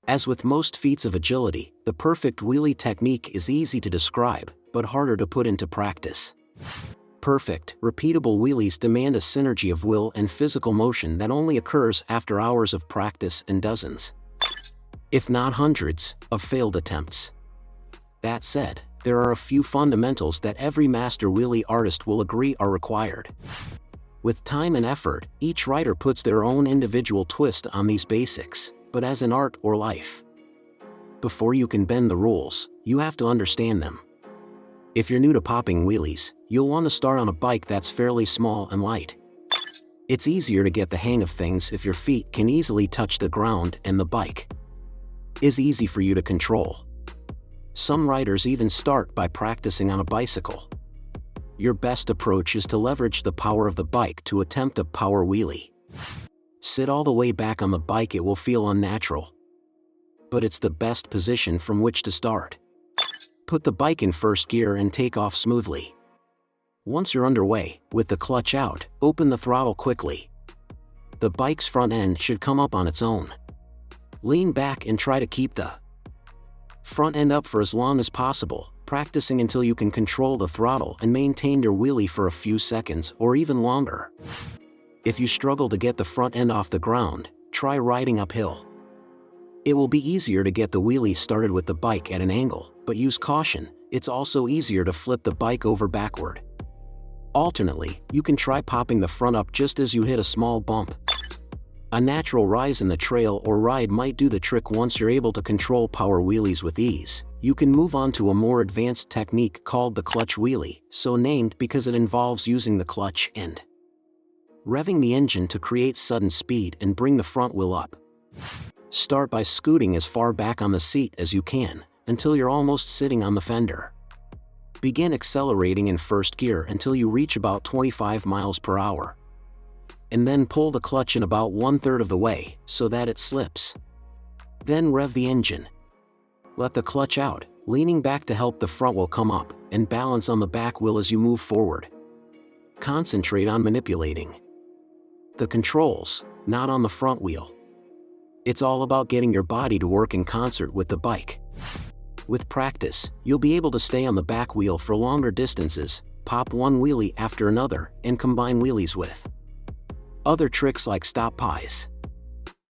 As with most feats of agility, the perfect wheelie technique is easy to describe, but harder to put into practice. Perfect, repeatable wheelies demand a synergy of will and physical motion that only occurs after hours of practice and dozens, if not hundreds, of failed attempts. That said, there are a few fundamentals that every master wheelie artist will agree are required. With time and effort, each rider puts their own individual twist on these basics, but as in art or life, before you can bend the rules, you have to understand them. If you're new to popping wheelies, you'll want to start on a bike that's fairly small and light. It's easier to get the hang of things if your feet can easily touch the ground and the bike is easy for you to control. Some riders even start by practicing on a bicycle. Your best approach is to leverage the power of the bike to attempt a power wheelie. Sit all the way back on the bike. It will feel unnatural, but it's the best position from which to start. Put the bike in first gear and take off smoothly. Once you're underway, with the clutch out, open the throttle quickly. The bike's front end should come up on its own. Lean back and try to keep the front end up for as long as possible, practicing until you can control the throttle and maintain your wheelie for a few seconds or even longer. If you struggle to get the front end off the ground, try riding uphill. It will be easier to get the wheelie started with the bike at an angle, but use caution. It's also easier to flip the bike over backward. Alternately, you can try popping the front up just as you hit a small bump. A natural rise in the trail or ride might do the trick. Once you're able to control power wheelies with ease, you can move on to a more advanced technique called the clutch wheelie, so named because it involves using the clutch and revving the engine to create sudden speed and bring the front wheel up. Start by scooting as far back on the seat as you can, until you're almost sitting on the fender. Begin accelerating in first gear until you reach about 25 miles per hour. And then pull the clutch in about 1/3 of the way, so that it slips. Then rev the engine. Let the clutch out, leaning back to help the front wheel come up, and balance on the back wheel as you move forward. Concentrate on manipulating the controls, not on the front wheel. It's all about getting your body to work in concert with the bike. With practice, you'll be able to stay on the back wheel for longer distances, pop one wheelie after another, and combine wheelies with other tricks like stop pies.